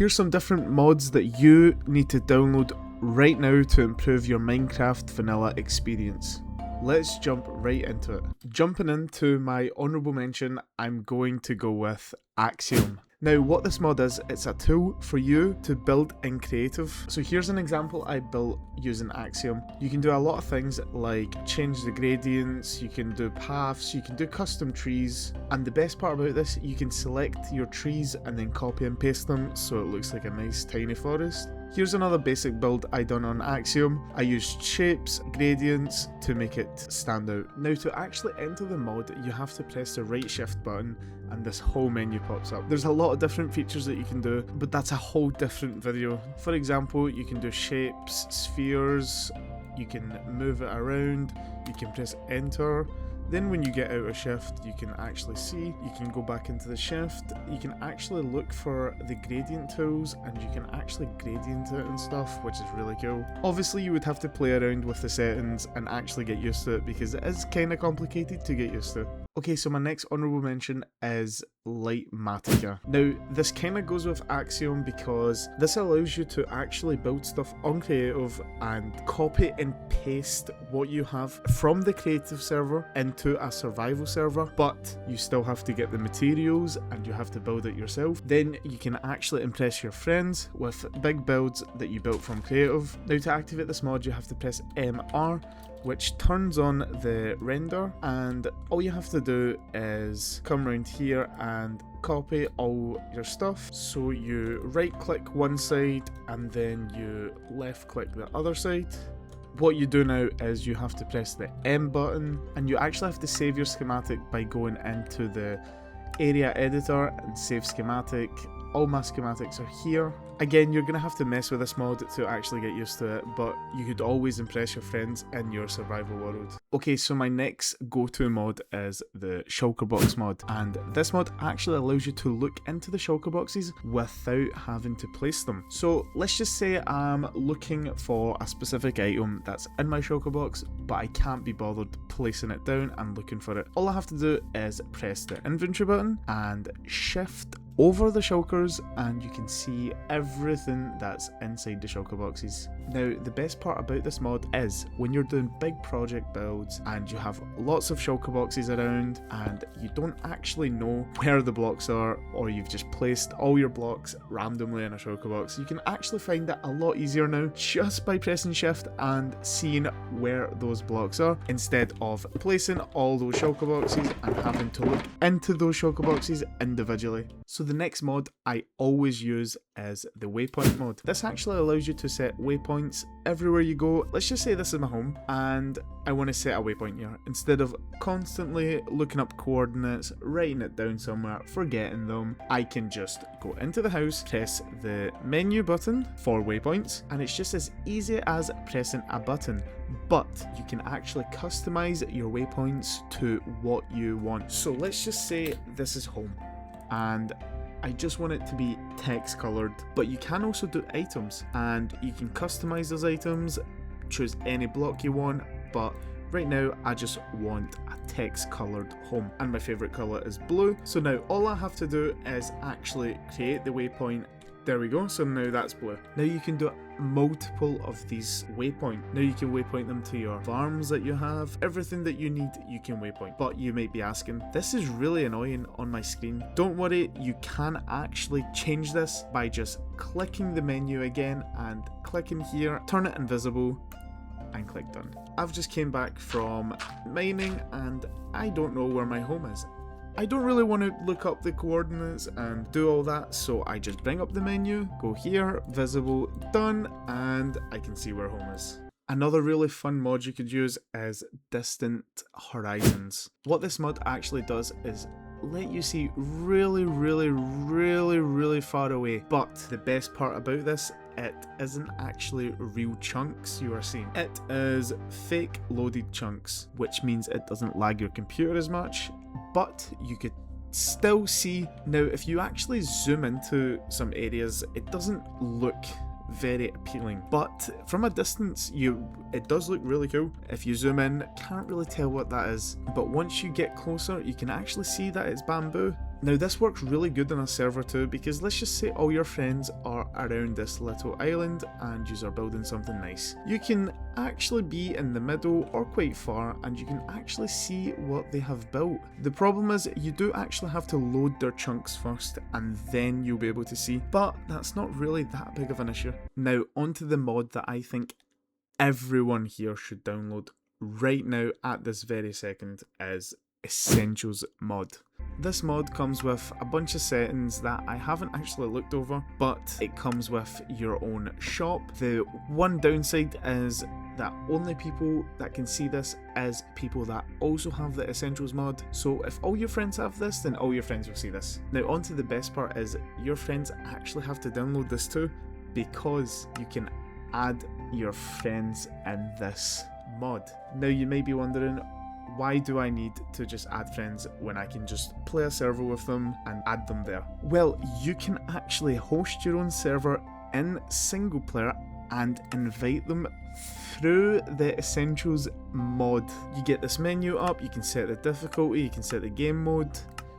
here's some different mods that you need to download right now to improve your Minecraft vanilla experience. Let's jump right into it. Jumping into my honourable mention, I'm going to go with Axiom. Now what this mod is, it's a tool for you to build in creative. So here's an example I built using Axiom. You can do a lot of things like change the gradients, you can do paths, you can do custom trees, and the best part about this, you can select your trees and then copy and paste them so it looks like a nice tiny forest. Here's another basic build I done on Axiom. I used shapes, gradients to make it stand out. Now to actually enter the mod, you have to press the right shift button and this whole menu pops up. There's a lot of different features that you can do, but that's a whole different video. For example, you can do shapes, spheres, you can move it around, you can press enter. Then when you get out of shift, you can actually see, you can go back into the shift, you can actually look for the gradient tools and you can actually gradient it and stuff, which is really cool. Obviously you would have to play around with the settings and actually get used to it because it is kind of complicated to get used to. Okay, so my next honourable mention is Litematica. Now, this kind of goes with Axiom because this allows you to actually build stuff on creative and copy and paste what you have from the creative server into a survival server, but you still have to get the materials and you have to build it yourself. Then you can actually impress your friends with big builds that you built from creative. Now, to activate this mod, you have to press MR, which turns on the render, and all you have to do is come around here and copy all your stuff. So you right click one side and then you left click the other side. What you do now is you have to press the M button and you actually have to save your schematic by going into the area editor and save schematic. All my schematics are here. Again, you're going to have to mess with this mod to actually get used to it, but you could always impress your friends in your survival world. Okay, so my next go-to mod is the Shulkerbox mod, and this mod actually allows you to look into the Shulkerboxes without having to place them. So let's just say I'm looking for a specific item that's in my Shulkerbox, but I can't be bothered placing it down and looking for it. All I have to do is press the inventory button and shift over the shulkers and you can see everything that's inside the shulker boxes. Now the best part about this mod is when you're doing big project builds and you have lots of shulker boxes around and you don't actually know where the blocks are, or you've just placed all your blocks randomly in a shulker box, you can actually find it a lot easier now just by pressing shift and seeing where those blocks are, instead of placing all those shulker boxes and having to look into those shulker boxes individually. So the next mod I always use is the waypoint mod. This actually allows you to set waypoints everywhere you go. Let's just say this is my home and I want to set a waypoint here. Instead of constantly looking up coordinates, writing it down somewhere, forgetting them, I can just go into the house, press the menu button for waypoints, and it's just as easy as pressing a button. But you can actually customize your waypoints to what you want. So let's just say this is home and I just want it to be text colored, but you can also do items and you can customize those items, choose any block you want, but right now I just want a text colored home and my favorite color is blue. So now all I have to do is actually create the waypoint. There we go, so now that's blue. Now you can do multiple of these waypoints. Now you can waypoint them to your farms that you have. Everything that you need, you can waypoint. But you might be asking, this is really annoying on my screen. Don't worry, you can actually change this by just clicking the menu again and clicking here, turn it invisible, and click done. I've just came back from mining and I don't know where my home is. I don't really want to look up the coordinates and do all that, so I just bring up the menu, go here, visible, done, and I can see where home is. Another really fun mod you could use is Distant Horizons. What this mod actually does is let you see really far away, but the best part about this, it isn't actually real chunks you are seeing. It is fake loaded chunks, which means it doesn't lag your computer as much, but you could still see. Now if you actually zoom into some areas, it doesn't look very appealing, but from a distance it does look really cool. If you zoom in, can't really tell what that is, but once you get closer you can actually see that it's bamboo. Now this works really good on a server too, because let's just say all your friends are around this little island and you are building something nice. You can actually be in the middle or quite far and you can actually see what they have built. The problem is you do actually have to load their chunks first and then you'll be able to see, but that's not really that big of an issue. Now onto the mod that I think everyone here should download right now at this very second is Essentials mod. This mod comes with a bunch of settings that I haven't actually looked over, but it comes with your own shop. The one downside is that only people that can see this is people that also have the Essentials mod. So if all your friends have this, then all your friends will see this. Now onto the best part is your friends actually have to download this too, because you can add your friends in this mod. Now you may be wondering, why do I need to just add friends when I can just play a server with them and add them there? Well, you can actually host your own server in single player and invite them through the Essentials mod. You get this menu up, you can set the difficulty, you can set the game mode,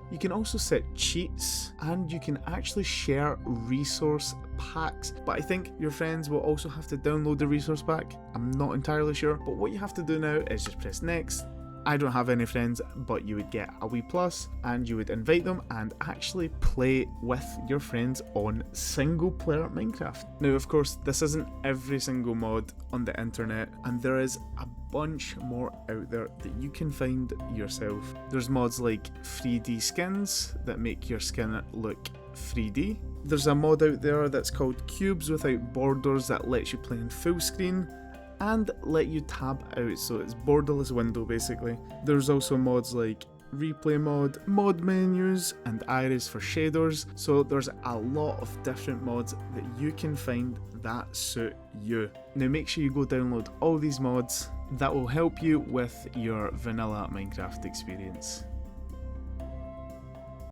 you can also set cheats, and you can actually share resource packs. But I think your friends will also have to download the resource pack. I'm not entirely sure, but what you have to do now is just press next. I don't have any friends, but you would get a wee plus and you would invite them and actually play with your friends on single player Minecraft. Now of course this isn't every single mod on the internet, and there is a bunch more out there that you can find yourself. There's mods like 3D skins that make your skin look 3D. There's a mod out there that's called Cubes Without Borders that lets you play in full screen and let you tab out, so it's borderless window basically. There's also mods like replay mod menus, and iris for shaders, so there's a lot of different mods that you can find that suit you. Now make sure you go download all these mods, that will help you with your vanilla Minecraft experience.